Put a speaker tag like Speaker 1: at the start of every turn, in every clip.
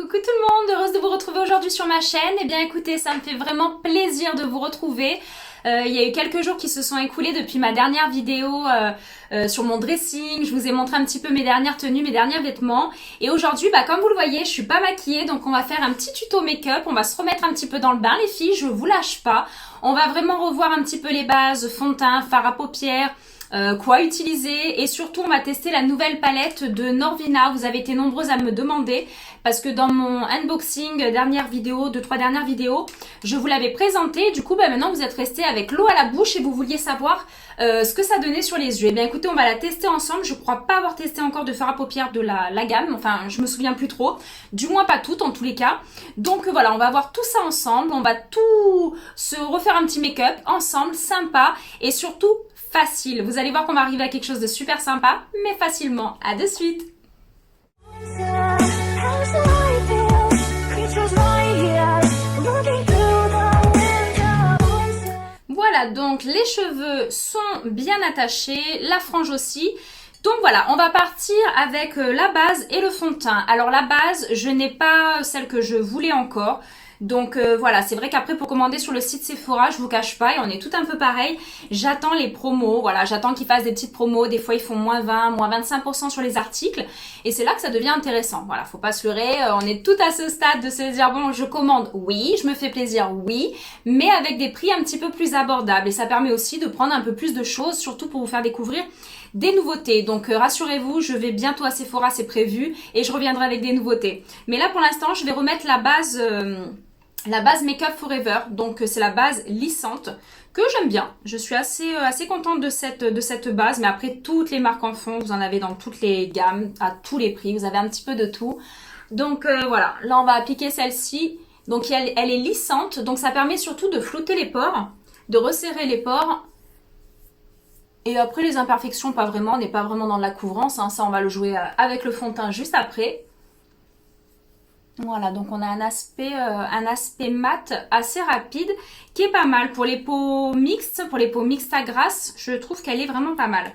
Speaker 1: Coucou tout le monde, heureuse de vous retrouver aujourd'hui sur ma chaîne. Eh bien écoutez, ça me fait vraiment plaisir de vous retrouver. Il y a eu quelques jours qui se sont écoulés depuis ma dernière vidéo sur mon dressing. Je vous ai montré un petit peu mes dernières tenues, mes derniers vêtements. Et aujourd'hui, comme vous le voyez, je suis pas maquillée, donc on va faire un petit tuto make-up. On va se remettre un petit peu dans le bain les filles, je vous lâche pas. On va vraiment revoir un petit peu les bases, fond de teint, fard à paupières, quoi utiliser, et surtout on va tester la nouvelle palette de Norvina. Vous avez été nombreuses à me demander parce que dans mon unboxing dernière vidéo, 2-3 dernières vidéos, je vous l'avais présenté. Du coup maintenant vous êtes restés avec l'eau à la bouche et vous vouliez savoir ce que ça donnait sur les yeux. Et bien écoutez, on va la tester ensemble. Je crois pas avoir testé encore de fard à paupières de la gamme, enfin je me souviens plus trop, du moins pas toutes en tous les cas. Donc voilà, on va voir tout ça ensemble, on va tout se refaire un petit make-up ensemble, sympa et surtout facile. Vous allez voir qu'on va arriver à quelque chose de super sympa, mais facilement. À de suite. Voilà, donc les cheveux sont bien attachés, la frange aussi. Donc voilà, on va partir avec la base et le fond de teint. Alors la base, je n'ai pas celle que je voulais encore. Donc voilà, c'est vrai qu'après pour commander sur le site Sephora, je vous cache pas, et on est tout un peu pareil, j'attends les promos, voilà, j'attends qu'ils fassent des petites promos, des fois ils font moins 20, moins 25% sur les articles, et c'est là que ça devient intéressant, voilà, faut pas se leurrer, on est tout à ce stade de se dire, bon, je commande, oui, je me fais plaisir, oui, mais avec des prix un petit peu plus abordables, et ça permet aussi de prendre un peu plus de choses, surtout pour vous faire découvrir des nouveautés. Donc rassurez-vous, je vais bientôt à Sephora, c'est prévu, et je reviendrai avec des nouveautés. Mais là pour l'instant, je vais remettre la base Make Up Forever, donc c'est la base lissante que j'aime bien. Je suis assez contente de cette base, mais après toutes les marques en font, vous en avez dans toutes les gammes, à tous les prix, vous avez un petit peu de tout. Donc voilà, là on va appliquer celle-ci. Donc elle est lissante, donc ça permet surtout de flouter les pores, de resserrer les pores. Et après les imperfections, pas vraiment, on n'est pas vraiment dans la couvrance, hein, ça on va le jouer avec le fond de teint juste après. Voilà, donc on a un aspect mat assez rapide qui est pas mal pour les peaux mixtes, à grasse, je trouve qu'elle est vraiment pas mal.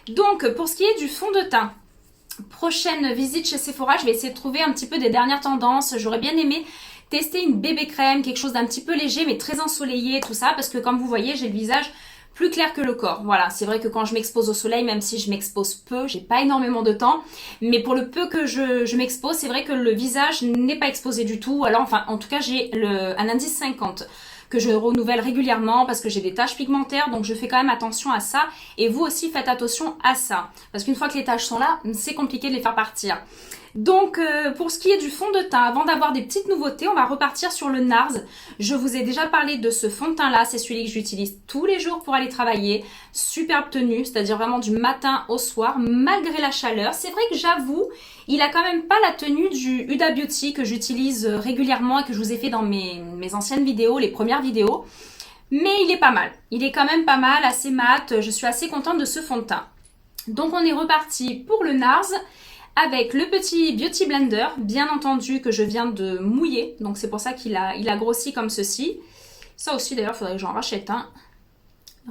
Speaker 1: Donc pour ce qui est du fond de teint, prochaine visite chez Sephora, je vais essayer de trouver un petit peu des dernières tendances. J'aurais bien aimé tester une bébé crème, quelque chose d'un petit peu léger mais très ensoleillé, tout ça, parce que comme vous voyez, j'ai le visage plus clair que le corps. Voilà, c'est vrai que quand je m'expose au soleil, même si je m'expose peu, j'ai pas énormément de temps, mais pour le peu que je m'expose, c'est vrai que le visage n'est pas exposé du tout. Alors enfin, en tout cas, j'ai un indice 50 que je renouvelle régulièrement parce que j'ai des taches pigmentaires, donc je fais quand même attention à ça, et vous aussi faites attention à ça, parce qu'une fois que les taches sont là, c'est compliqué de les faire partir. Donc pour ce qui est du fond de teint, avant d'avoir des petites nouveautés, on va repartir sur le NARS. Je vous ai déjà parlé de ce fond de teint là, c'est celui que j'utilise tous les jours pour aller travailler. Superbe tenue, c'est-à-dire vraiment du matin au soir, malgré la chaleur. C'est vrai que j'avoue, il a quand même pas la tenue du Huda Beauty que j'utilise régulièrement et que je vous ai fait dans mes anciennes vidéos, les premières vidéos. Mais il est pas mal, il est quand même pas mal, assez mat, je suis assez contente de ce fond de teint. Donc on est reparti pour le NARS avec le petit Beauty Blender, bien entendu que je viens de mouiller, donc c'est pour ça qu'il a grossi comme ceci. Ça aussi d'ailleurs, il faudrait que j'en rachète un.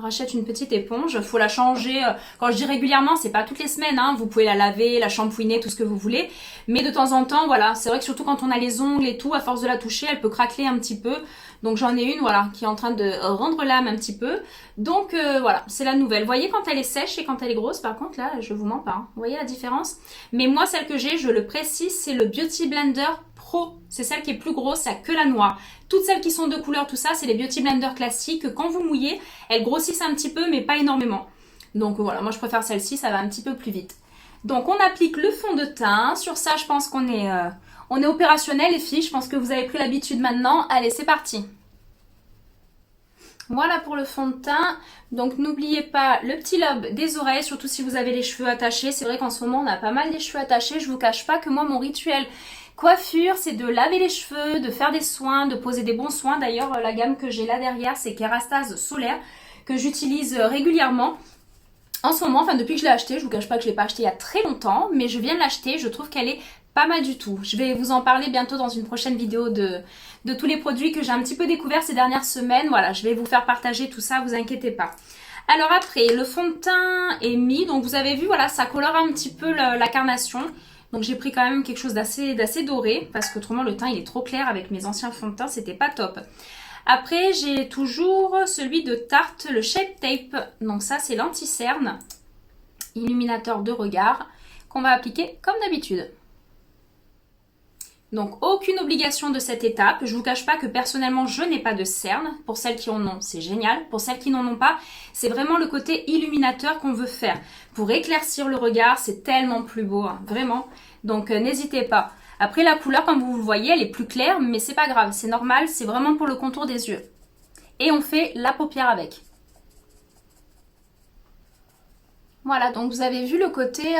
Speaker 1: Rachète une petite éponge, il faut la changer, quand je dis régulièrement, c'est pas toutes les semaines, hein. Vous pouvez la laver, la shampouiner, tout ce que vous voulez, mais de temps en temps, voilà, c'est vrai que surtout quand on a les ongles et tout, à force de la toucher, elle peut craquer un petit peu, donc j'en ai une, voilà, qui est en train de rendre l'âme un petit peu, donc voilà, c'est la nouvelle. Vous voyez quand elle est sèche et quand elle est grosse, par contre là, je vous mens pas, hein. Vous voyez la différence? Mais moi, celle que j'ai, je le précise, c'est le Beauty Blender Pro, c'est celle qui est plus grosse, ça que la noire. Toutes celles qui sont de couleur, tout ça, c'est les Beauty Blender classiques. Quand vous mouillez, elles grossissent un petit peu, mais pas énormément. Donc voilà, moi je préfère celle-ci, ça va un petit peu plus vite. Donc on applique le fond de teint. Sur ça, je pense qu'on est opérationnel, les filles. Je pense que vous avez pris l'habitude maintenant. Allez, c'est parti. Voilà pour le fond de teint. Donc n'oubliez pas le petit lobe des oreilles, surtout si vous avez les cheveux attachés. C'est vrai qu'en ce moment, on a pas mal des cheveux attachés. Je vous cache pas que moi, mon rituel coiffure, c'est de laver les cheveux, de faire des soins, de poser des bons soins. D'ailleurs, la gamme que j'ai là derrière, c'est Kérastase Solaire, que j'utilise régulièrement. En ce moment, enfin depuis que je l'ai acheté, je vous cache pas que je l'ai pas acheté il y a très longtemps, mais je viens de l'acheter, je trouve qu'elle est pas mal du tout. Je vais vous en parler bientôt dans une prochaine vidéo de tous les produits que j'ai un petit peu découverts ces dernières semaines. Voilà, je vais vous faire partager tout ça, vous inquiétez pas. Alors après, le fond de teint est mis, donc vous avez vu, voilà, ça colore un petit peu la carnation. Donc j'ai pris quand même quelque chose d'assez doré, parce qu'autrement le teint il est trop clair avec mes anciens fonds de teint, c'était pas top. Après j'ai toujours celui de Tarte, le Shape Tape. Donc ça c'est l'anti-cerne, illuminateur de regard, qu'on va appliquer comme d'habitude. Donc aucune obligation de cette étape. Je vous cache pas que personnellement je n'ai pas de cerne. Pour celles qui en ont, c'est génial. Pour celles qui n'en ont pas, c'est vraiment le côté illuminateur qu'on veut faire. Pour éclaircir le regard, c'est tellement plus beau, hein, vraiment. Donc n'hésitez pas. Après la couleur, comme vous le voyez, elle est plus claire, mais c'est pas grave, c'est normal, c'est vraiment pour le contour des yeux. Et on fait la paupière avec. Voilà, donc vous avez vu le côté,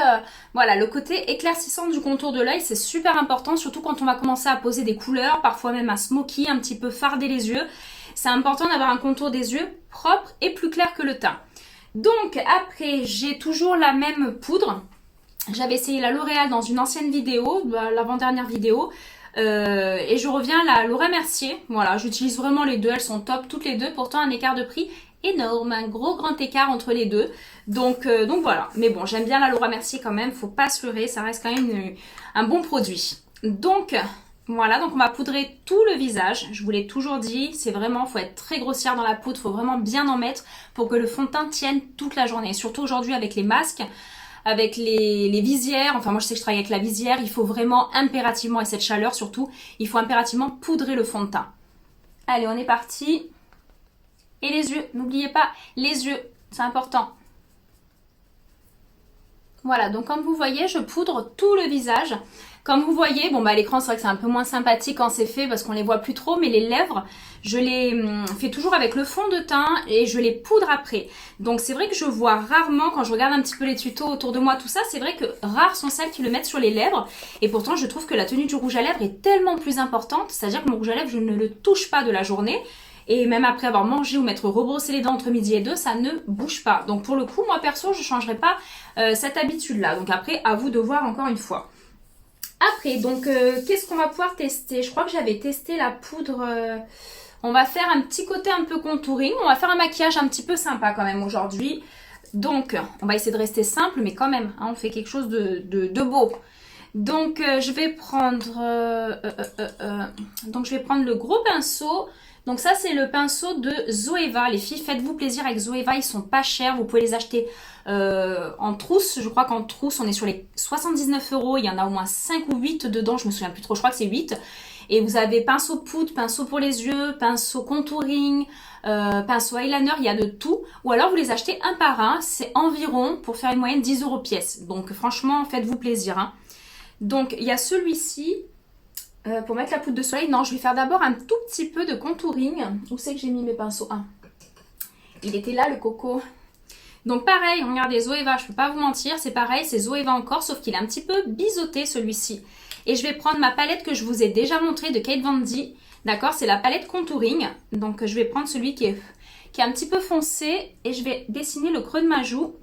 Speaker 1: voilà, le côté éclaircissant du contour de l'œil, c'est super important, surtout quand on va commencer à poser des couleurs, parfois même un smoky, un petit peu farder les yeux. C'est important d'avoir un contour des yeux propre et plus clair que le teint. Donc après, j'ai toujours la même poudre. J'avais essayé la L'Oréal dans une ancienne vidéo, l'avant-dernière vidéo. Et je reviens à la Laura Mercier. Voilà, j'utilise vraiment les deux, elles sont top toutes les deux. Pourtant un écart de prix énorme, un gros grand écart entre les deux. Donc voilà. Mais bon, j'aime bien la Laura Mercier quand même, faut pas se leurrer, ça reste quand même un bon produit. Donc voilà, donc on va poudrer tout le visage. Je vous l'ai toujours dit, c'est vraiment, faut être très grossière dans la poudre, faut vraiment bien en mettre pour que le fond de teint tienne toute la journée. Surtout aujourd'hui avec les masques, avec les visières, enfin moi je sais que je travaille avec la visière, il faut vraiment impérativement, et cette chaleur surtout, il faut impérativement poudrer le fond de teint. Allez, on est parti. Et les yeux, n'oubliez pas les yeux, c'est important. Voilà, donc comme vous voyez, je poudre tout le visage. Comme vous voyez, bon bah à l'écran c'est vrai que c'est un peu moins sympathique quand c'est fait parce qu'on les voit plus trop, mais les lèvres, je les fais toujours avec le fond de teint et je les poudre après. Donc c'est vrai que je vois rarement, quand je regarde un petit peu les tutos autour de moi, tout ça, c'est vrai que rares sont celles qui le mettent sur les lèvres. Et pourtant je trouve que la tenue du rouge à lèvres est tellement plus importante, c'est-à-dire que mon rouge à lèvres, je ne le touche pas de la journée. Et même après avoir mangé ou m'être rebrossé les dents entre midi et deux, ça ne bouge pas. Donc pour le coup, moi perso, je ne changerai pas cette habitude-là. Donc après, à vous de voir encore une fois. Après, donc qu'est-ce qu'on va pouvoir tester? Je crois que j'avais testé la poudre. On va faire un petit côté un peu contouring. On va faire un maquillage un petit peu sympa quand même aujourd'hui. Donc, on va essayer de rester simple, mais quand même, hein, on fait quelque chose de beau. Donc, je vais prendre le gros pinceau. Donc ça, c'est le pinceau de Zoeva. Les filles, faites-vous plaisir avec Zoeva. Ils sont pas chers. Vous pouvez les acheter en trousse. Je crois qu'en trousse, on est sur les 79 €. Il y en a au moins 5 ou 8 dedans. Je me souviens plus trop. Je crois que c'est 8. Et vous avez pinceau poudre, pinceau pour les yeux, pinceau contouring, pinceau eyeliner. Il y a de tout. Ou alors, vous les achetez un par un. C'est environ, pour faire une moyenne, 10 € pièce. Donc franchement, faites-vous plaisir, hein. Donc, il y a celui-ci. Pour mettre la poudre de soleil, non, je vais faire d'abord un tout petit peu de contouring. Où c'est que j'ai mis mes pinceaux? Ah, il était là le coco. Donc pareil, regardez Zoeva, je peux pas vous mentir, c'est pareil, c'est Zoeva encore, sauf qu'il est un petit peu biseauté celui-ci. Et je vais prendre ma palette que je vous ai déjà montrée de Kate Von D. D'accord, c'est la palette contouring. Donc je vais prendre celui qui est un petit peu foncé et je vais dessiner le creux de ma joue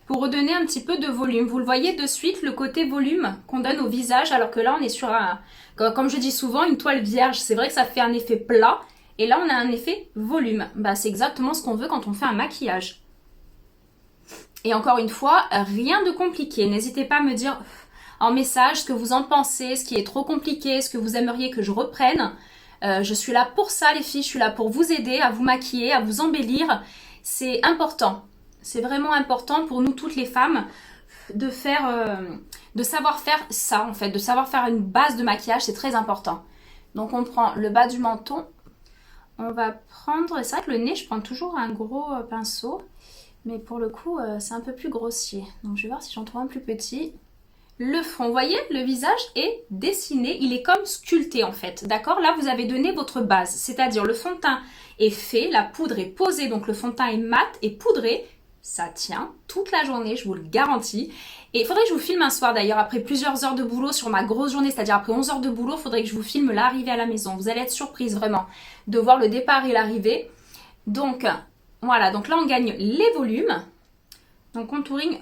Speaker 1: pour redonner un petit peu de volume. Vous le voyez de suite, le côté volume qu'on donne au visage, alors que là, on est sur un, comme je dis souvent, une toile vierge. C'est vrai que ça fait un effet plat, et là, on a un effet volume. Bah, c'est exactement ce qu'on veut quand on fait un maquillage. Et encore une fois, rien de compliqué. N'hésitez pas à me dire en message ce que vous en pensez, ce qui est trop compliqué, ce que vous aimeriez que je reprenne. Je suis là pour ça, les filles. Je suis là pour vous aider, à vous maquiller, à vous embellir. C'est important. C'est vraiment important pour nous toutes les femmes de savoir faire ça en fait, de savoir faire une base de maquillage, c'est très important. Donc on prend le bas du menton, on va prendre, c'est vrai que le nez je prends toujours un gros pinceau, mais pour le coup c'est un peu plus grossier. Donc je vais voir si j'en trouve un plus petit. Le front, vous voyez, le visage est dessiné, il est comme sculpté en fait, d'accord? Là vous avez donné votre base, c'est-à-dire le fond de teint est fait, la poudre est posée, donc le fond de teint est mat et poudré. Ça tient toute la journée, je vous le garantis. Et il faudrait que je vous filme un soir d'ailleurs, après plusieurs heures de boulot sur ma grosse journée, c'est-à-dire après 11 heures de boulot, il faudrait que je vous filme l'arrivée à la maison. Vous allez être surprise vraiment de voir le départ et l'arrivée. Donc voilà, donc là on gagne les volumes. Donc contouring,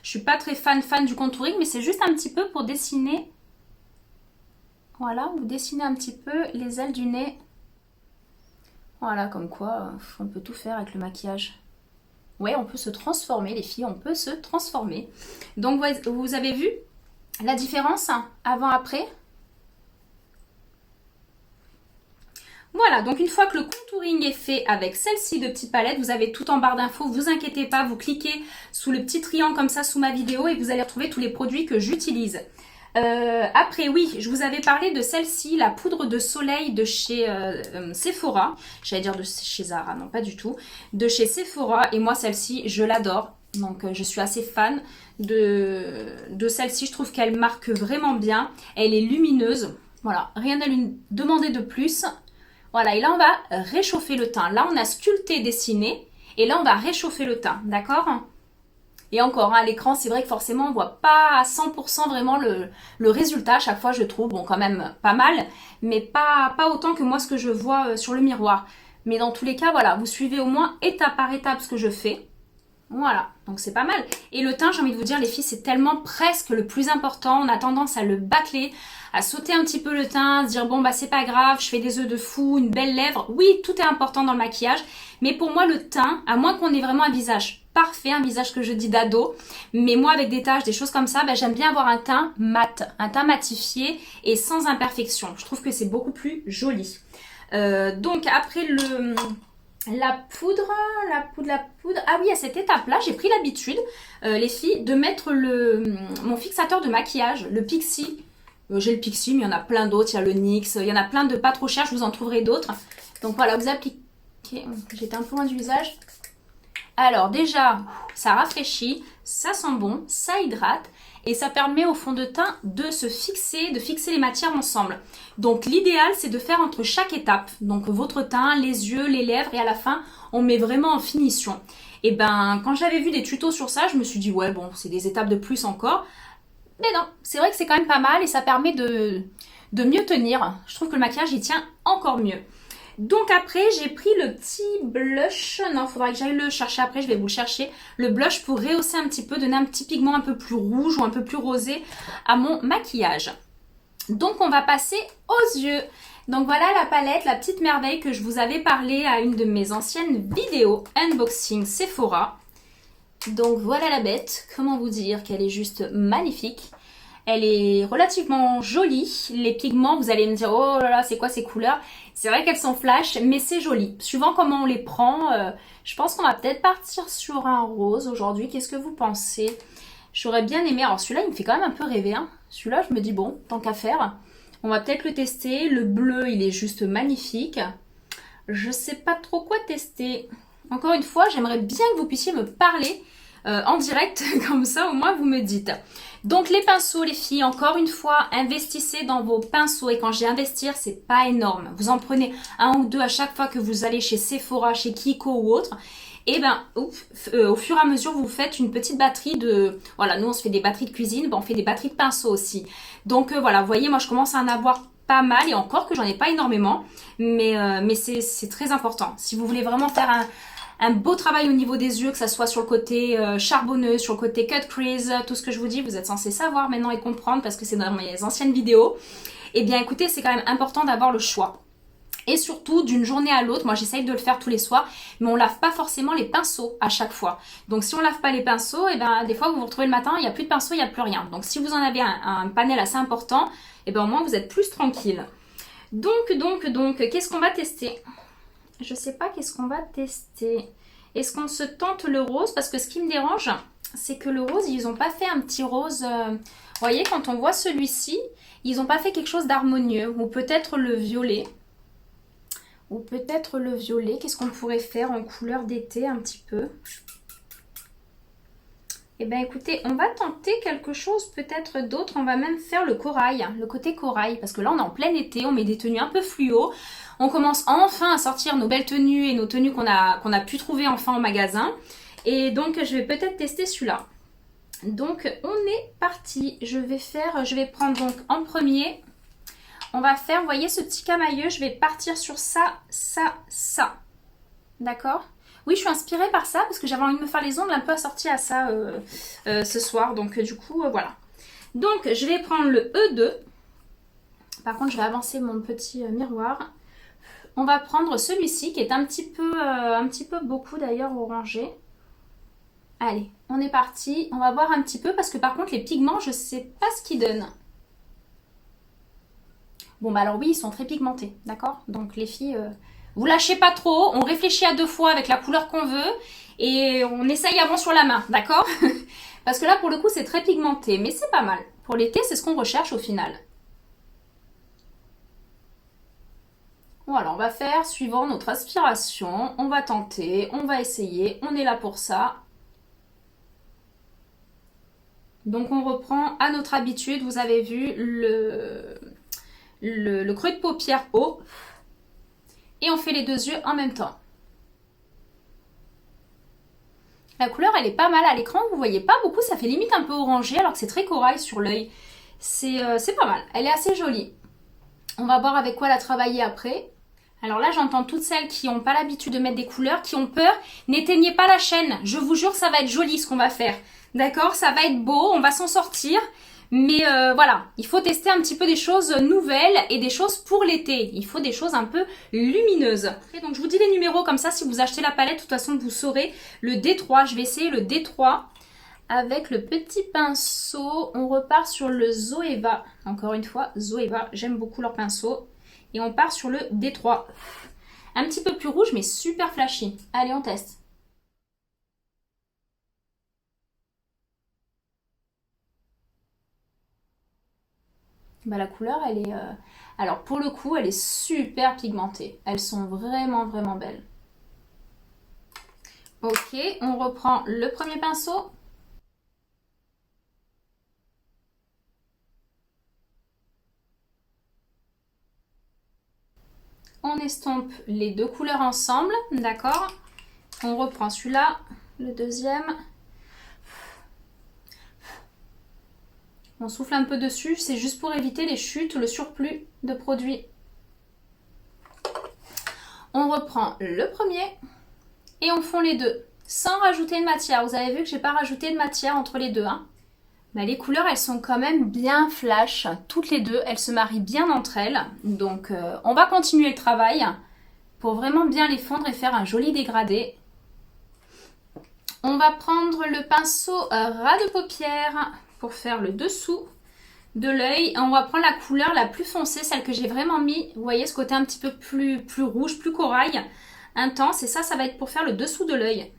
Speaker 1: je suis pas très fan du contouring, mais c'est juste un petit peu pour dessiner. Voilà, vous dessinez un petit peu les ailes du nez. Voilà, comme quoi on peut tout faire avec le maquillage. Ouais, on peut se transformer, les filles, on peut se transformer. Donc, vous avez vu la différence avant-après? Voilà, donc une fois que le contouring est fait avec celle-ci de petite palette, vous avez tout en barre d'infos, vous inquiétez pas, vous cliquez sous le petit triangle comme ça sous ma vidéo et vous allez retrouver tous les produits que j'utilise. Après, oui, je vous avais parlé de celle-ci, la poudre de soleil de chez Sephora. J'allais dire de chez Zara, non pas du tout. De chez Sephora, et moi celle-ci, je l'adore. Donc je suis assez fan de celle-ci, je trouve qu'elle marque vraiment bien. Elle est lumineuse, voilà, rien à lui demander de plus. Voilà, et là on va réchauffer le teint. Là on a sculpté, dessiné, et là on va réchauffer le teint, d'accord? Et encore, à l'écran, c'est vrai que forcément, on voit pas à 100% vraiment le résultat. À chaque fois, je trouve, bon, quand même pas mal, mais pas autant que moi ce que je vois sur le miroir. Mais dans tous les cas, voilà, vous suivez au moins étape par étape ce que je fais. Voilà, donc c'est pas mal. Et le teint, j'ai envie de vous dire, les filles, c'est tellement presque le plus important. On a tendance à le bâcler, à sauter un petit peu le teint, à se dire, bon, bah c'est pas grave, je fais des œufs de fou, une belle lèvre. Oui, tout est important dans le maquillage, mais pour moi, le teint, à moins qu'on ait vraiment un visage parfait, un visage que je dis d'ado, mais moi avec des taches, des choses comme ça, bah, j'aime bien avoir un teint mat, un teint matifié et sans imperfection. Je trouve que c'est beaucoup plus joli. Donc après la poudre. Ah oui, à cette étape-là, j'ai pris l'habitude, les filles, de mettre mon fixateur de maquillage, le Pixi. J'ai le Pixi, mais il y en a plein d'autres. Il y a le NYX, il y en a plein de pas trop chers, je vous en trouverai d'autres. Donc voilà, vous appliquez. J'étais un peu loin du visage. Alors déjà, ça rafraîchit, ça sent bon, ça hydrate et ça permet au fond de teint de se fixer, de fixer les matières ensemble. Donc l'idéal, c'est de faire entre chaque étape. Donc votre teint, les yeux, les lèvres et à la fin, on met vraiment en finition. Et ben, quand j'avais vu des tutos sur ça, je me suis dit ouais bon, c'est des étapes de plus encore. Mais non, c'est vrai que c'est quand même pas mal et ça permet de mieux tenir. Je trouve que le maquillage, il tient encore mieux. Donc après, j'ai pris le petit blush. Non, il faudra que j'aille le chercher après, je vais vous le chercher. Le blush pour rehausser un petit peu, donner un petit pigment un peu plus rouge ou un peu plus rosé à mon maquillage. Donc on va passer aux yeux. Donc voilà la palette, la petite merveille que je vous avais parlé à une de mes anciennes vidéos unboxing Sephora. Donc voilà la bête, comment vous dire qu'elle est juste magnifique. Elle est relativement jolie. Les pigments, vous allez me dire, oh là là, c'est quoi ces couleurs? C'est vrai qu'elles sont flash, mais c'est joli. Suivant comment on les prend, je pense qu'on va peut-être partir sur un rose aujourd'hui. Qu'est-ce que vous pensez? J'aurais bien aimé. Alors celui-là, il me fait quand même un peu rêver. Hein. Celui-là, je me dis, bon, tant qu'à faire, on va peut-être le tester. Le bleu, il est juste magnifique. Je sais pas trop quoi tester. Encore une fois, j'aimerais bien que vous puissiez me parler en direct, comme ça au moins vous me dites. Donc les pinceaux les filles, encore une fois, investissez dans vos pinceaux et quand je dis investir, c'est pas énorme. Vous en prenez un ou deux à chaque fois que vous allez chez Sephora, chez Kiko ou autre. Et ben au fur et à mesure vous faites une petite batterie de... Voilà, nous on se fait des batteries de cuisine, ben, on fait des batteries de pinceaux aussi. Donc voilà, vous voyez, moi je commence à en avoir pas mal et encore que j'en ai pas énormément. Mais c'est très important. Si vous voulez vraiment faire un beau travail au niveau des yeux, que ça soit sur le côté charbonneux, sur le côté cut crease, tout ce que je vous dis, vous êtes censé savoir maintenant et comprendre parce que c'est dans mes anciennes vidéos. Eh bien écoutez, c'est quand même important d'avoir le choix. Et surtout, d'une journée à l'autre, moi j'essaye de le faire tous les soirs, mais on lave pas forcément les pinceaux à chaque fois. Donc si on lave pas les pinceaux, et ben des fois vous vous retrouvez le matin, il n'y a plus de pinceaux, il n'y a plus rien. Donc si vous en avez un panel assez important, et ben au moins vous êtes plus tranquille. Donc, qu'est-ce qu'on va tester ? Je sais pas qu'est-ce qu'on va tester. Est-ce qu'on se tente le rose? Parce que ce qui me dérange, c'est que le rose, ils n'ont pas fait un petit rose... Vous voyez, quand on voit celui-ci, ils n'ont pas fait quelque chose d'harmonieux. Ou peut-être le violet. Qu'est-ce qu'on pourrait faire en couleur d'été un petit peu? Eh bien écoutez, on va tenter quelque chose peut-être d'autre. On va même faire le corail, le côté corail. Parce que là, on est en plein été, on met des tenues un peu fluo. On commence enfin à sortir nos belles tenues et nos tenues qu'on a pu trouver enfin au magasin. Et donc, je vais peut-être tester celui-là. Donc, on est parti. Je vais prendre donc en premier... On va faire, vous voyez ce petit camailleux, je vais partir sur ça. D'accord? Oui, je suis inspirée par ça parce que j'avais envie de me faire les ongles un peu assortis à ça ce soir. Donc du coup, voilà. Donc, je vais prendre le E2. Par contre, je vais avancer mon petit miroir. On va prendre celui-ci qui est un petit peu beaucoup d'ailleurs orangé. Allez, on est parti. On va voir un petit peu parce que par contre les pigments, je sais pas ce qu'ils donnent. Bon bah alors oui, ils sont très pigmentés, d'accord? Donc les filles, vous lâchez pas trop, on réfléchit à deux fois avec la couleur qu'on veut et on essaye avant sur la main, d'accord? Parce que là pour le coup c'est très pigmenté, mais c'est pas mal. Pour l'été, c'est ce qu'on recherche au final. Voilà, on va faire suivant notre aspiration, on va tenter, on va essayer, on est là pour ça. Donc on reprend à notre habitude, vous avez vu le creux de paupière haut et on fait les deux yeux en même temps. La couleur elle est pas mal à l'écran, vous voyez pas beaucoup, ça fait limite un peu orangé alors que c'est très corail sur l'œil. C'est pas mal, elle est assez jolie. On va voir avec quoi la travailler après. Alors là j'entends toutes celles qui n'ont pas l'habitude de mettre des couleurs, qui ont peur, n'éteignez pas la chaîne, je vous jure ça va être joli ce qu'on va faire. D'accord, ça va être beau, on va s'en sortir. Mais voilà, il faut tester un petit peu des choses nouvelles et des choses pour l'été. Il faut des choses un peu lumineuses. Et donc je vous dis les numéros comme ça, si vous achetez la palette, de toute façon vous saurez. Le D3, je vais essayer le D3 avec le petit pinceau. On repart sur le Zoeva. Encore une fois, Zoeva, j'aime beaucoup leur pinceau. Et on part sur le D3. Un petit peu plus rouge mais super flashy. Allez, on teste. Bah, la couleur, elle est... Alors, pour le coup, elle est super pigmentée. Elles sont vraiment, vraiment belles. Ok, on reprend le premier pinceau. On estompe les deux couleurs ensemble, d'accord? On reprend celui-là, le deuxième. On souffle un peu dessus, c'est juste pour éviter les chutes, le surplus de produit. On reprend le premier et on fond les deux, sans rajouter de matière. Vous avez vu que j'ai pas rajouté de matière entre les deux, hein. Bah, les couleurs, elles sont quand même bien flash, toutes les deux, elles se marient bien entre elles. Donc on va continuer le travail pour vraiment bien les fondre et faire un joli dégradé. On va prendre le pinceau ras de paupière pour faire le dessous de l'œil. On va prendre la couleur la plus foncée, celle que j'ai vraiment mis. Vous voyez ce côté un petit peu plus rouge, plus corail, intense. Et ça va être pour faire le dessous de l'œil.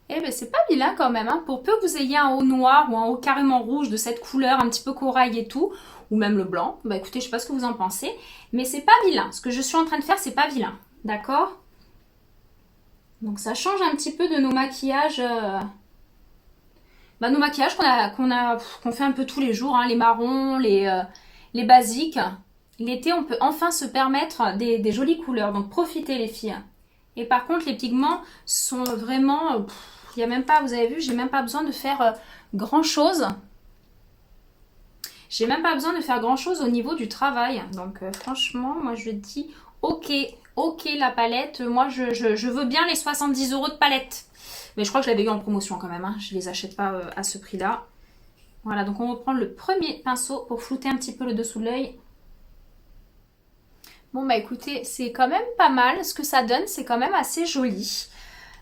Speaker 1: Eh bien, c'est pas vilain quand même, hein. Pour peu que vous ayez un haut noir ou un haut carrément rouge de cette couleur, un petit peu corail et tout, ou même le blanc, bah écoutez, je sais pas ce que vous en pensez, mais c'est pas vilain. Ce que je suis en train de faire, c'est pas vilain, d'accord? Donc ça change un petit peu de nos maquillages, nos maquillages qu'on fait un peu tous les jours, hein, les marrons, les basiques. L'été, on peut enfin se permettre des jolies couleurs, donc profitez les filles. Et par contre, les pigments sont vraiment... Il y a même pas, vous avez vu, j'ai même pas besoin de faire grand chose. J'ai même pas besoin de faire grand chose au niveau du travail. Donc franchement, moi je dis ok, ok la palette. Moi je veux bien les 70 € de palette. Mais je crois que je l'avais eu en promotion quand même, hein. Je les achète pas à ce prix-là. Voilà, donc on reprend le premier pinceau pour flouter un petit peu le dessous de l'œil. Bon bah écoutez, c'est quand même pas mal. Ce que ça donne, c'est quand même assez joli.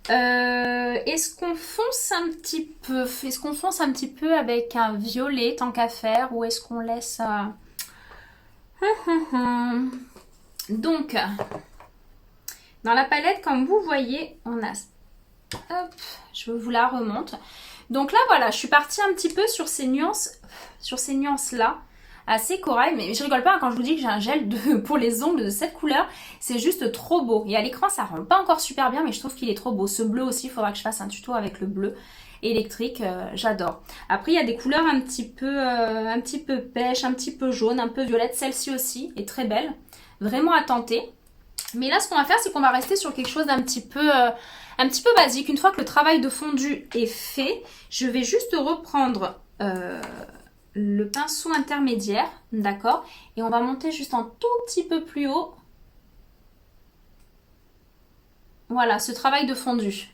Speaker 1: Est-ce qu'on fonce un petit peu? Est-ce qu'on fonce un petit peu avec un violet tant qu'à faire? Ou est-ce qu'on laisse... Donc, dans la palette, comme vous voyez, on a... Hop, je vous la remonte. Donc là, voilà, je suis partie un petit peu sur ces nuances-là. Assez corail, mais je rigole pas quand je vous dis que j'ai un gel pour les ongles de cette couleur, c'est juste trop beau. Et à l'écran, ça rend pas encore super bien, mais je trouve qu'il est trop beau. Ce bleu aussi, il faudra que je fasse un tuto avec le bleu électrique, j'adore. Après, il y a des couleurs un petit peu pêche, un petit peu jaune, un peu violette. Celle-ci aussi est très belle, vraiment à tenter. Mais là, ce qu'on va faire, c'est qu'on va rester sur quelque chose d'un petit peu basique. Une fois que le travail de fondu est fait, je vais juste reprendre... le pinceau intermédiaire, d'accord? Et on va monter juste un tout petit peu plus haut. Voilà, ce travail de fondu.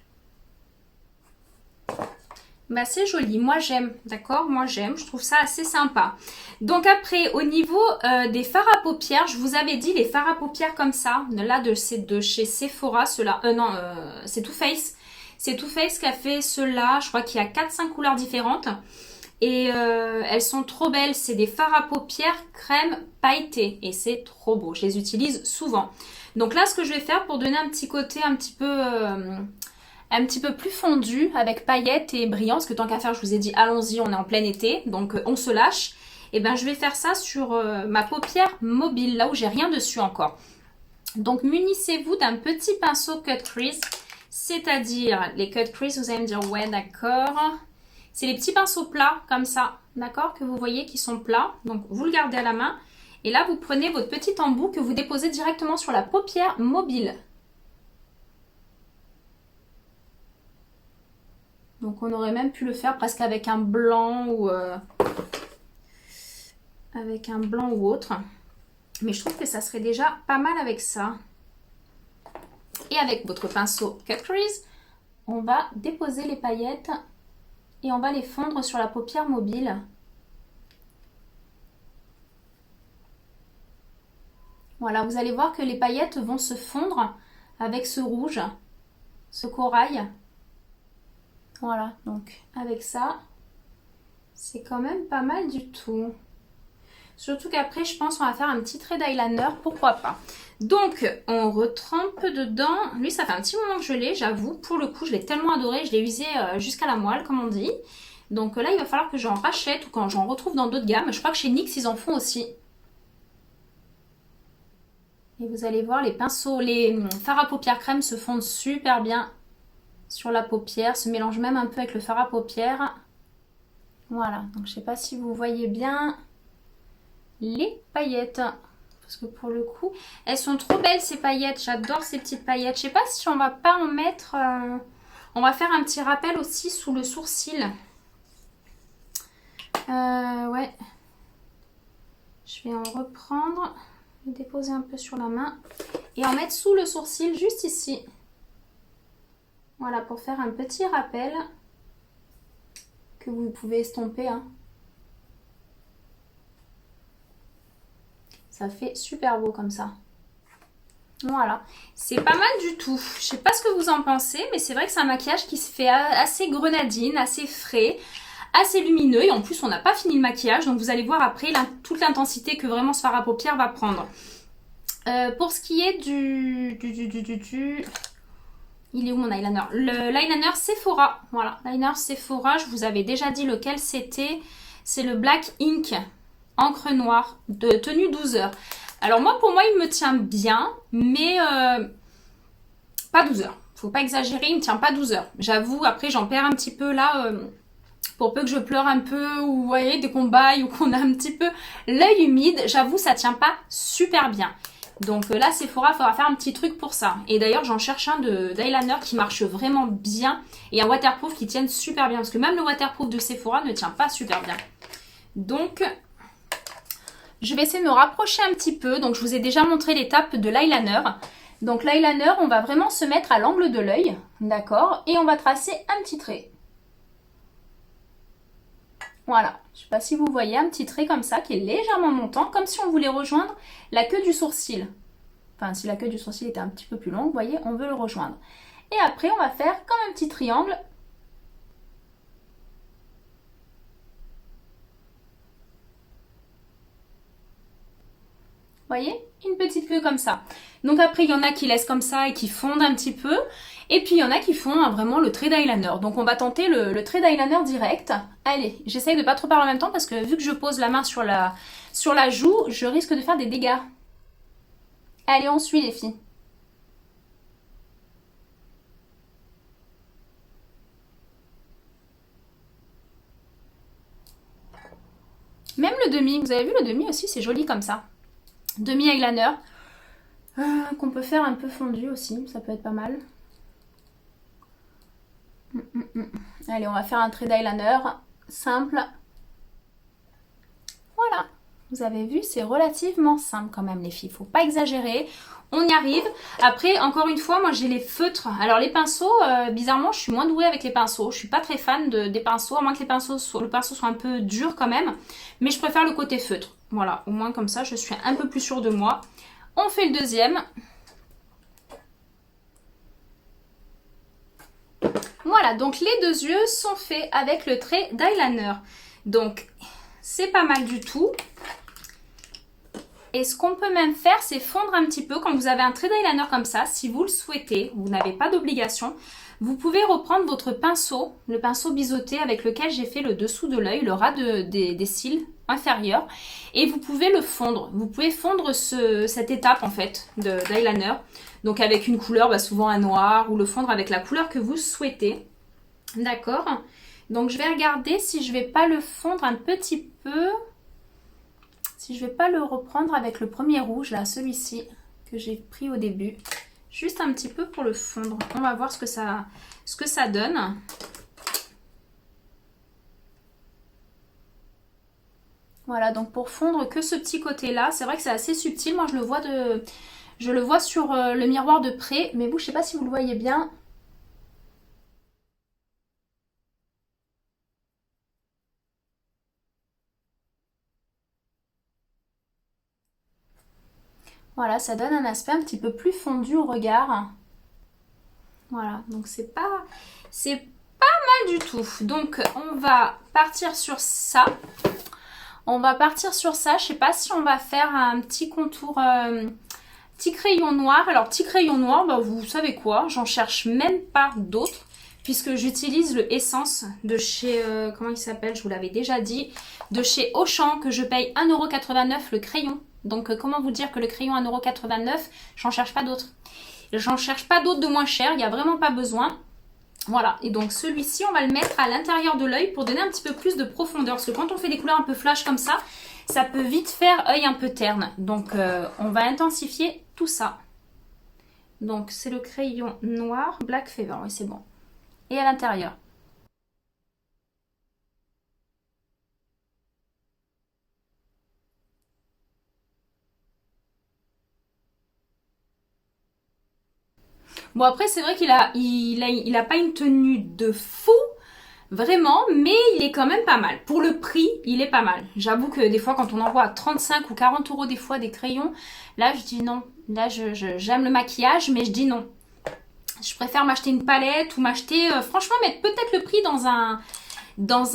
Speaker 1: Bah, c'est joli, moi j'aime, d'accord? Moi j'aime, je trouve ça assez sympa. Donc après, au niveau des fards à paupières, je vous avais dit les fards à paupières comme ça, là de chez Sephora, ceux-là, non, c'est Too Faced. C'est Too Faced qui a fait ceux-là, je crois qu'il y a 4-5 couleurs différentes. Et elles sont trop belles, c'est des fards à paupières crème pailletés et c'est trop beau, je les utilise souvent. Donc là, ce que je vais faire pour donner un petit côté un petit peu plus fondu avec paillettes et brillant, parce que tant qu'à faire, je vous ai dit allons-y, on est en plein été, donc on se lâche. Et ben je vais faire ça sur ma paupière mobile, là où j'ai rien dessus encore. Donc munissez-vous d'un petit pinceau cut crease, c'est-à-dire les cut crease, vous allez me dire ouais d'accord. C'est les petits pinceaux plats comme ça, d'accord, que vous voyez qui sont plats. Donc vous le gardez à la main. Et là vous prenez votre petit embout que vous déposez directement sur la paupière mobile. Donc on aurait même pu le faire presque avec un blanc ou autre. Mais je trouve que ça serait déjà pas mal avec ça. Et avec votre pinceau cut crease, on va déposer les paillettes et on va les fondre sur la paupière mobile. Voilà, vous allez voir que les paillettes vont se fondre avec ce rouge, ce corail. Voilà, donc avec ça, c'est quand même pas mal du tout. Surtout qu'après, je pense qu'on va faire un petit trait d'eyeliner, pourquoi pas. Donc, on retrempe dedans. Lui, ça fait un petit moment que je l'ai, j'avoue. Pour le coup, je l'ai tellement adoré, je l'ai usé jusqu'à la moelle, comme on dit. Donc là, il va falloir que j'en rachète ou quand j'en retrouve dans d'autres gammes. Je crois que chez NYX, ils en font aussi. Et vous allez voir, les pinceaux, les fards à paupières crème se fondent super bien sur la paupière, se mélangent même un peu avec le fard à paupières. Voilà, donc je sais pas si vous voyez bien les paillettes. Parce que pour le coup, elles sont trop belles ces paillettes. J'adore ces petites paillettes. Je sais pas si on va pas en mettre... on va faire un petit rappel aussi sous le sourcil. Ouais. Je vais en reprendre, déposer un peu sur la main et en mettre sous le sourcil juste ici. Voilà, pour faire un petit rappel que vous pouvez estomper. Hein. Ça fait super beau comme ça. Voilà, c'est pas mal du tout. Je sais pas ce que vous en pensez, mais c'est vrai que c'est un maquillage qui se fait assez grenadine, assez frais, assez lumineux. Et en plus, on n'a pas fini le maquillage, donc vous allez voir après toute l'intensité que vraiment ce fard à paupières va prendre. Pour ce qui est il est où mon eyeliner? L'eyeliner Sephora. Voilà, l'eyeliner Sephora, je vous avais déjà dit lequel c'était. C'est le Black Ink, encre noire, de tenue 12 heures. Alors moi, pour moi, il me tient bien, mais pas 12 heures. Faut pas exagérer, il me tient pas 12 heures. J'avoue, après, j'en perds un petit peu là, pour peu que je pleure un peu, ou vous voyez, dès qu'on baille, ou qu'on a un petit peu l'œil humide, j'avoue, ça tient pas super bien. Donc là, Sephora, il faudra faire un petit truc pour ça. Et d'ailleurs, j'en cherche un d'eyeliner qui marche vraiment bien, et un waterproof qui tienne super bien, parce que même le waterproof de Sephora ne tient pas super bien. Donc... je vais essayer de me rapprocher un petit peu. Donc, je vous ai déjà montré l'étape de l'eyeliner. Donc, l'eyeliner, on va vraiment se mettre à l'angle de l'œil. D'accord? Et on va tracer un petit trait. Voilà. Je ne sais pas si vous voyez un petit trait comme ça qui est légèrement montant. Comme si on voulait rejoindre la queue du sourcil. Enfin, si la queue du sourcil était un petit peu plus longue, vous voyez, on veut le rejoindre. Et après, on va faire comme un petit triangle. Voyez, une petite queue comme ça. Donc après, il y en a qui laissent comme ça et qui fondent un petit peu. Et puis, il y en a qui font vraiment le trait d'eyeliner. Donc, on va tenter le trait d'eyeliner direct. Allez, j'essaye de pas trop parler en même temps parce que vu que je pose la main sur la joue, je risque de faire des dégâts. Allez, on suit les filles. Même le demi, vous avez vu le demi aussi, c'est joli comme ça. Demi eyeliner qu'on peut faire un peu fondu aussi, ça peut être pas mal. Allez, on va faire un trait d'eyeliner simple. Voilà, Vous avez vu, c'est relativement simple quand même les filles, faut pas exagérer. On y arrive. Après, encore une fois, moi j'ai les feutres. Alors les pinceaux, bizarrement, je suis moins douée avec les pinceaux. Je suis pas très fan des pinceaux, à moins que le pinceau soit un peu dur quand même. Mais je préfère le côté feutre. Voilà, au moins comme ça, je suis un peu plus sûre de moi. On fait le deuxième. Voilà, donc les deux yeux sont faits avec le trait d'eyeliner. Donc, c'est pas mal du tout. Et ce qu'on peut même faire, c'est fondre un petit peu. Quand vous avez un trait d'eyeliner comme ça, si vous le souhaitez, vous n'avez pas d'obligation, vous pouvez reprendre votre pinceau, le pinceau biseauté avec lequel j'ai fait le dessous de l'œil, le ras des cils inférieurs, et vous pouvez le fondre. Vous pouvez fondre cette étape en fait d'eyeliner, donc avec une couleur, souvent un noir, ou le fondre avec la couleur que vous souhaitez. D'accord? Donc je vais regarder si je vais pas le fondre un petit peu. Si je vais pas le reprendre avec le premier rouge, là, celui-ci, que j'ai pris au début. Juste un petit peu pour le fondre. On va voir ce que ça donne. Voilà, donc pour fondre que ce petit côté-là, c'est vrai que c'est assez subtil. Moi, je le vois sur le miroir de près. Mais vous, je sais pas si vous le voyez bien. Voilà, ça donne un aspect un petit peu plus fondu au regard. Voilà, donc c'est pas mal du tout. Donc on va partir sur ça. Je sais pas si on va faire un petit contour, petit crayon noir. Alors petit crayon noir, vous savez quoi, j'en cherche même pas d'autres. Puisque j'utilise le Essence de chez, comment il s'appelle, je vous l'avais déjà dit, de chez Auchan, que je paye 1,89 € le crayon. Donc comment vous dire que le crayon 1,89 €, j'en cherche pas d'autres. J'en cherche pas d'autres de moins cher, il n'y a vraiment pas besoin. Voilà, et donc celui-ci, on va le mettre à l'intérieur de l'œil pour donner un petit peu plus de profondeur. Parce que quand on fait des couleurs un peu flash comme ça peut vite faire œil un peu terne. Donc on va intensifier tout ça. Donc c'est le crayon noir, Black Fever, oui c'est bon. Et à l'intérieur. Bon après c'est vrai il a pas une tenue de fou, vraiment, mais il est quand même pas mal. Pour le prix, il est pas mal. J'avoue que des fois quand on envoie à 35 ou 40 € des fois des crayons, là je dis non. Là j'aime le maquillage mais je dis non. Je préfère m'acheter une palette ou m'acheter, franchement mettre peut-être le prix dans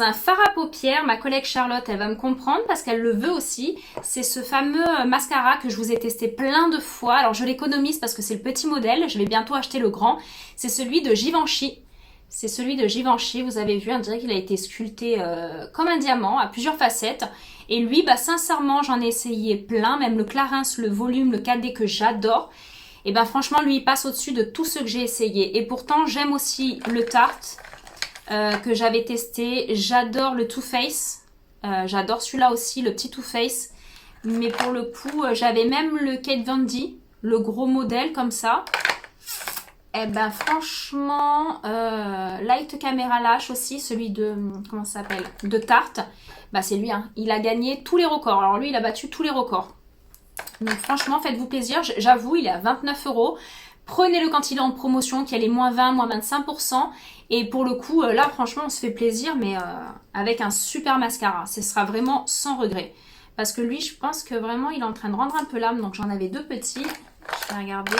Speaker 1: un fard à paupières. Ma collègue Charlotte, elle va me comprendre parce qu'elle le veut aussi. C'est ce fameux mascara que je vous ai testé plein de fois. Alors je l'économise parce que c'est le petit modèle. Je vais bientôt acheter le grand. C'est celui de Givenchy. C'est celui de Givenchy. Vous avez vu, on dirait qu'il a été sculpté comme un diamant à plusieurs facettes. Et lui, sincèrement, j'en ai essayé plein. Même le Clarins, le volume, le 4D que j'adore. Et franchement, lui, il passe au-dessus de tout ce que j'ai essayé. Et pourtant, j'aime aussi le Tarte. Que j'avais testé. J'adore le Too Faced. J'adore celui-là aussi, le petit Too Faced. Mais pour le coup, j'avais même le Kate Von D, le gros modèle comme ça. Et franchement, Light Camera Lash aussi, celui de, comment ça s'appelle, de Tarte. C'est lui, hein. Il a gagné tous les records. Alors lui, il a battu tous les records. Donc franchement, faites-vous plaisir. J'avoue, il est à 29 €. Prenez-le quand il est en promotion, qu'il y a les moins 20, moins 25%. Et pour le coup, là, franchement, on se fait plaisir, mais avec un super mascara. Ce sera vraiment sans regret. Parce que lui, je pense que vraiment, il est en train de rendre un peu l'âme. Donc, j'en avais deux petits. Je vais regarder.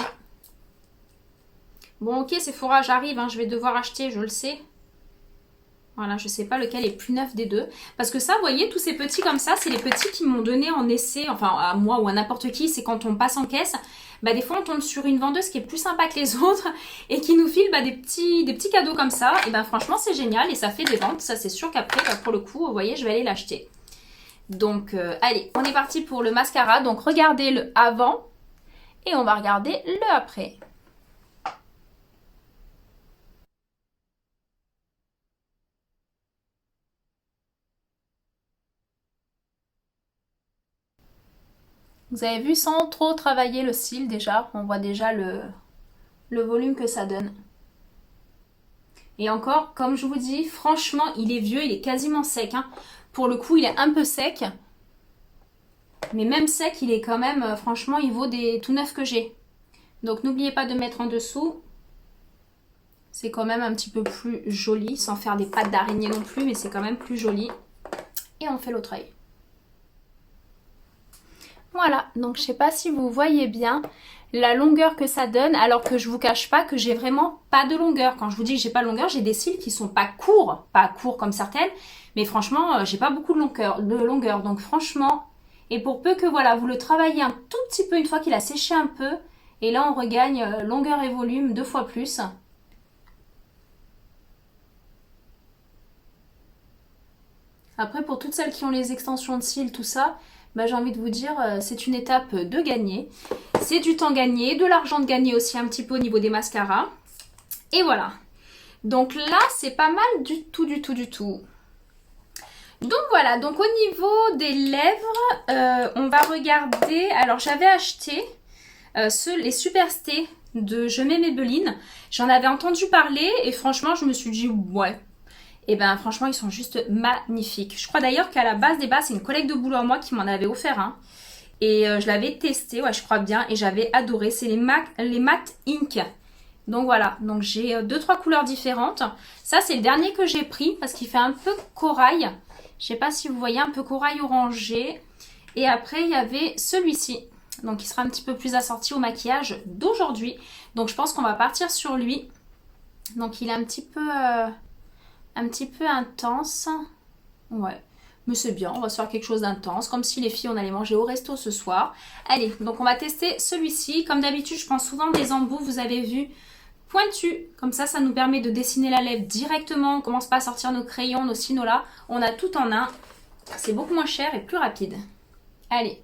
Speaker 1: Bon, ok, Sephora, j'arrive. Hein, je vais devoir acheter, je le sais. Voilà, je sais pas lequel est plus neuf des deux. Parce que ça, vous voyez, tous ces petits comme ça, c'est les petits qui m'ont donné en essai, enfin à moi ou à n'importe qui, c'est quand on passe en caisse, des fois on tombe sur une vendeuse qui est plus sympa que les autres et qui nous file des petits cadeaux comme ça. Et franchement, c'est génial et ça fait des ventes. Ça, c'est sûr qu'après, pour le coup, vous voyez, je vais aller l'acheter. Donc, allez, on est parti pour le mascara. Donc, regardez le avant et on va regarder le après. Vous avez vu, sans trop travailler le cil déjà, on voit déjà le volume que ça donne. Et encore, comme je vous dis, franchement, il est vieux, il est quasiment sec. Hein. Pour le coup, il est un peu sec. Mais même sec, il est quand même, franchement, il vaut des tout neufs que j'ai. Donc n'oubliez pas de mettre en dessous. C'est quand même un petit peu plus joli, sans faire des pattes d'araignée non plus, mais c'est quand même plus joli. Et on fait l'autre œil. Voilà, donc je sais pas si vous voyez bien la longueur que ça donne, alors que je vous cache pas que j'ai vraiment pas de longueur. Quand je vous dis que j'ai pas de longueur, j'ai des cils qui sont pas courts comme certaines, mais franchement, j'ai pas beaucoup de longueur. Donc franchement, et pour peu que voilà, vous le travaillez un tout petit peu une fois qu'il a séché un peu, et là on regagne longueur et volume 2 fois plus. Après, pour toutes celles qui ont les extensions de cils, tout ça, bah, j'ai envie de vous dire, c'est une étape de gagner. C'est du temps gagné, de l'argent de gagner aussi un petit peu au niveau des mascaras. Et voilà. Donc là, c'est pas mal du tout, du tout, du tout. Donc voilà, donc au niveau des lèvres, on va regarder. Alors j'avais acheté les Super Stay de Je mets Maybelline. J'en avais entendu parler et franchement, je me suis dit ouais. Et ben franchement, ils sont juste magnifiques. Je crois d'ailleurs qu'à la base des bases, c'est une collègue de boulot à moi qui m'en avait offert un. Et je l'avais testé, ouais, je crois bien, et j'avais adoré. C'est les Matte Ink. Donc voilà, donc j'ai 2-3 couleurs différentes. Ça, c'est le dernier que j'ai pris parce qu'il fait un peu corail. Je sais pas si vous voyez, un peu corail orangé. Et après, il y avait celui-ci. Donc il sera un petit peu plus assorti au maquillage d'aujourd'hui. Donc je pense qu'on va partir sur lui. Donc il est un petit peu intense. Ouais. Mais c'est bien, on va se faire quelque chose d'intense. Comme si les filles, on allait manger au resto ce soir. Allez, donc on va tester celui-ci. Comme d'habitude, je prends souvent des embouts, vous avez vu, pointus. Comme ça nous permet de dessiner la lèvre directement. On ne commence pas à sortir nos crayons, nos sinolas. On a tout en un. C'est beaucoup moins cher et plus rapide. Allez.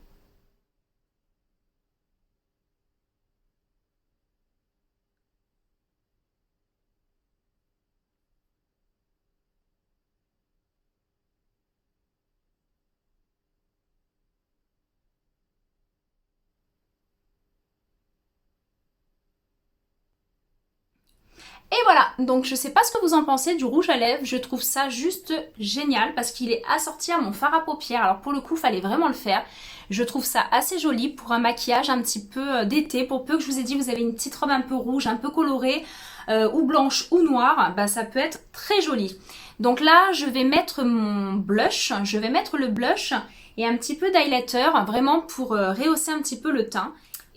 Speaker 1: Et voilà, donc je sais pas ce que vous en pensez du rouge à lèvres, je trouve ça juste génial parce qu'il est assorti à mon fard à paupières. Alors pour le coup, il fallait vraiment le faire. Je trouve ça assez joli pour un maquillage un petit peu d'été. Pour peu que je vous ai dit, vous avez une petite robe un peu rouge, un peu colorée, ou blanche ou noire, bah ça peut être très joli. Donc là, je vais mettre mon blush, je vais mettre le blush et un petit peu d'highlighter, vraiment pour rehausser un petit peu le teint.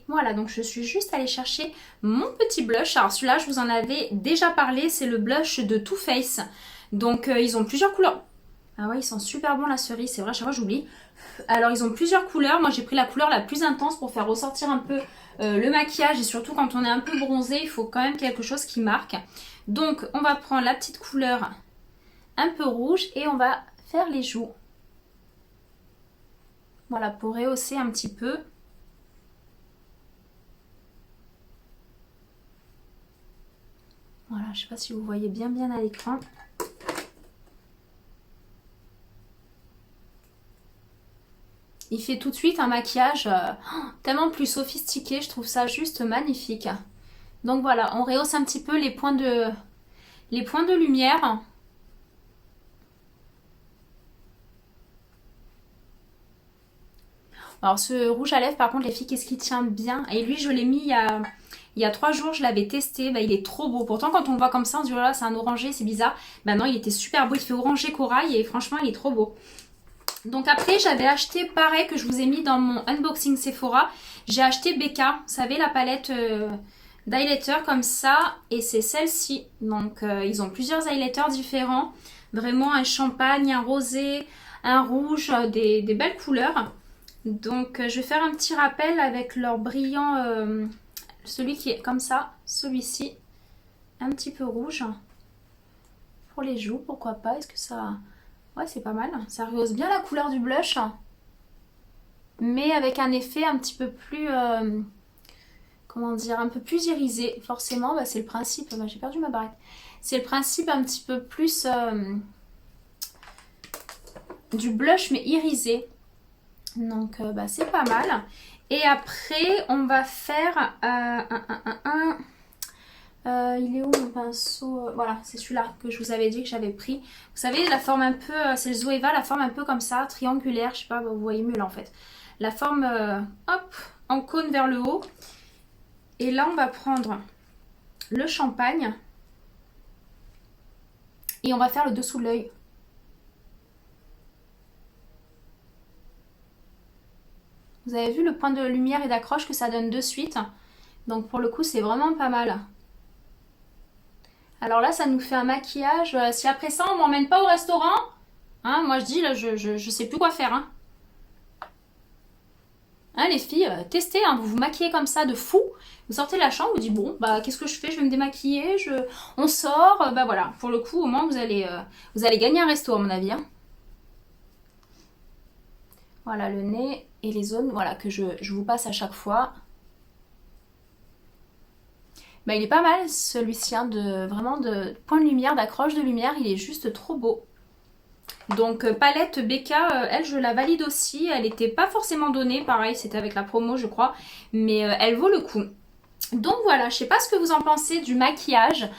Speaker 1: Voilà, donc je suis juste allée chercher mon petit blush. Alors celui-là, je vous en avais déjà parlé, c'est le blush de Too Faced. Donc ils ont plusieurs couleurs. Ah ouais, ils sont super bons la cerise, c'est vrai, chaque fois j'oublie. Alors ils ont plusieurs couleurs, moi j'ai pris la couleur la plus intense pour faire ressortir un peu le maquillage. Et surtout quand on est un peu bronzé, il faut quand même quelque chose qui marque. Donc on va prendre la petite couleur un peu rouge et on va faire les joues. Voilà, pour rehausser un petit peu. Voilà, je ne sais pas si vous voyez bien à l'écran. Il fait tout de suite un maquillage tellement plus sophistiqué, je trouve ça juste magnifique. Donc voilà, on rehausse un petit peu les points de lumière. Alors ce rouge à lèvres, par contre les filles, qu'est-ce qui tient bien? Et lui, je l'ai mis il y a 3 jours, je l'avais testé, bah, il est trop beau. Pourtant quand on le voit comme ça, on se dit oh là c'est un orangé, c'est bizarre. Bah non, il était super beau, il fait orangé corail et franchement il est trop beau. Donc après j'avais acheté pareil que je vous ai mis dans mon unboxing Sephora. J'ai acheté Becca, vous savez la palette d'highlighter comme ça. Et c'est celle-ci. Donc ils ont plusieurs highlighters différents. Vraiment un champagne, un rosé, un rouge, des belles couleurs. Donc je vais faire un petit rappel avec leur brillant, celui qui est comme ça, celui-ci, un petit peu rouge. Pour les joues, pourquoi pas, est-ce que ça... Ouais, c'est pas mal, ça rehausse bien la couleur du blush. Mais avec un effet un petit peu plus... comment dire, un peu plus irisé. Forcément, bah, c'est le principe... Bah, j'ai perdu ma barrette. C'est le principe un petit peu plus... du blush mais irisé. Donc bah, c'est pas mal. Et après on va faire Il est où mon pinceau? Voilà, c'est celui-là que je vous avais dit que j'avais pris. Vous savez, la forme un peu, c'est le Zoeva, la forme un peu comme ça, triangulaire, je sais pas, vous voyez mieux là en fait. La forme, hop, en cône vers le haut. Et là, on va prendre le champagne. Et on va faire le dessous de l'œil. Vous avez vu le point de lumière et d'accroche que ça donne de suite. Donc pour le coup, c'est vraiment pas mal. Alors là, ça nous fait un maquillage. Si après ça, on m'emmène pas au restaurant, hein, moi je dis, là, je sais plus quoi faire. Hein, hein les filles, testez, hein, vous vous maquillez comme ça de fou. Vous sortez de la chambre, vous dites, bon, bah qu'est-ce que je fais? Je vais me démaquiller, on sort. Bah voilà, pour le coup, au moins, vous allez gagner un resto, à mon avis. Hein. Voilà le nez et les zones voilà, que je vous passe à chaque fois. Bah, il est pas mal celui-ci, hein, vraiment de point de lumière, d'accroche de lumière, il est juste trop beau. Donc palette BK, elle je la valide aussi, elle n'était pas forcément donnée, pareil c'était avec la promo je crois, mais elle vaut le coup. Donc voilà, je sais pas ce que vous en pensez du maquillage.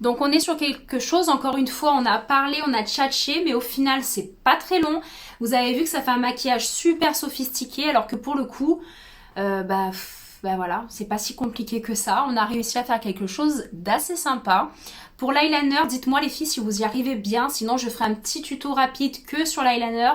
Speaker 1: Donc on est sur quelque chose, encore une fois, on a parlé, on a tchatché, mais au final c'est pas très long. Vous avez vu que ça fait un maquillage super sophistiqué, alors que pour le coup, bah voilà, c'est pas si compliqué que ça. On a réussi à faire quelque chose d'assez sympa. Pour l'eyeliner, dites-moi les filles si vous y arrivez bien, sinon je ferai un petit tuto rapide que sur l'eyeliner.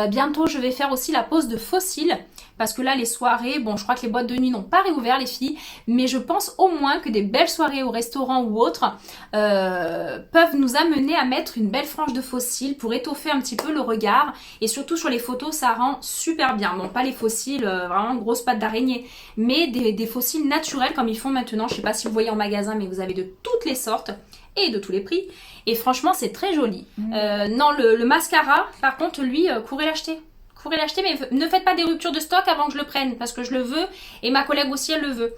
Speaker 1: Bientôt je vais faire aussi la pose de faux cils, parce que là les soirées, bon je crois que les boîtes de nuit n'ont pas réouvert les filles, mais je pense au moins que des belles soirées au restaurant ou autre peuvent nous amener à mettre une belle frange de faux cils pour étoffer un petit peu le regard, et surtout sur les photos ça rend super bien. Bon pas les faux cils vraiment grosses pattes d'araignée, mais des faux cils naturels comme ils font maintenant. Je sais pas si vous voyez en magasin, mais vous avez de toutes les sortes et de tous les prix, et franchement c'est très joli. Non, le mascara par contre lui, courez l'acheter, mais ne faites pas des ruptures de stock avant que je le prenne, parce que je le veux et ma collègue aussi elle le veut.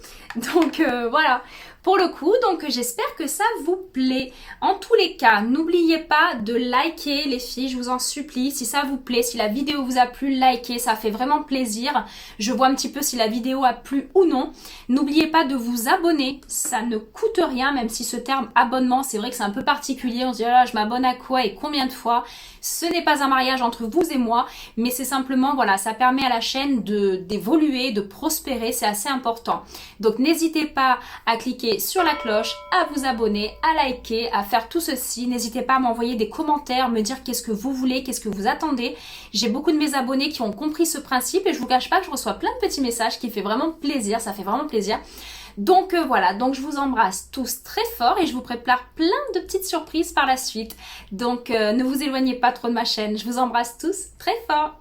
Speaker 1: Donc voilà pour le coup. Donc j'espère que ça vous plaît. En tous les cas, n'oubliez pas de liker les filles, je vous en supplie. Si ça vous plaît, si la vidéo vous a plu, likez, ça fait vraiment plaisir. Je vois un petit peu si la vidéo a plu ou non. N'oubliez pas de vous abonner, ça ne coûte rien, même si ce terme abonnement, c'est vrai que c'est un peu particulier. On se dit, oh là, je m'abonne à quoi et combien de fois? Ce n'est pas un mariage entre vous et moi, mais c'est simplement, voilà, ça permet à la chaîne d'évoluer, de prospérer, c'est assez important. Donc n'hésitez pas à cliquer sur la cloche, à vous abonner, à liker, à faire tout ceci. N'hésitez pas à m'envoyer des commentaires, me dire qu'est-ce que vous voulez, qu'est-ce que vous attendez. J'ai beaucoup de mes abonnés qui ont compris ce principe, et je vous cache pas que je reçois plein de petits messages qui fait vraiment plaisir, ça fait vraiment plaisir. Donc voilà, donc je vous embrasse tous très fort et je vous prépare plein de petites surprises par la suite. Donc ne vous éloignez pas trop de ma chaîne, je vous embrasse tous très fort.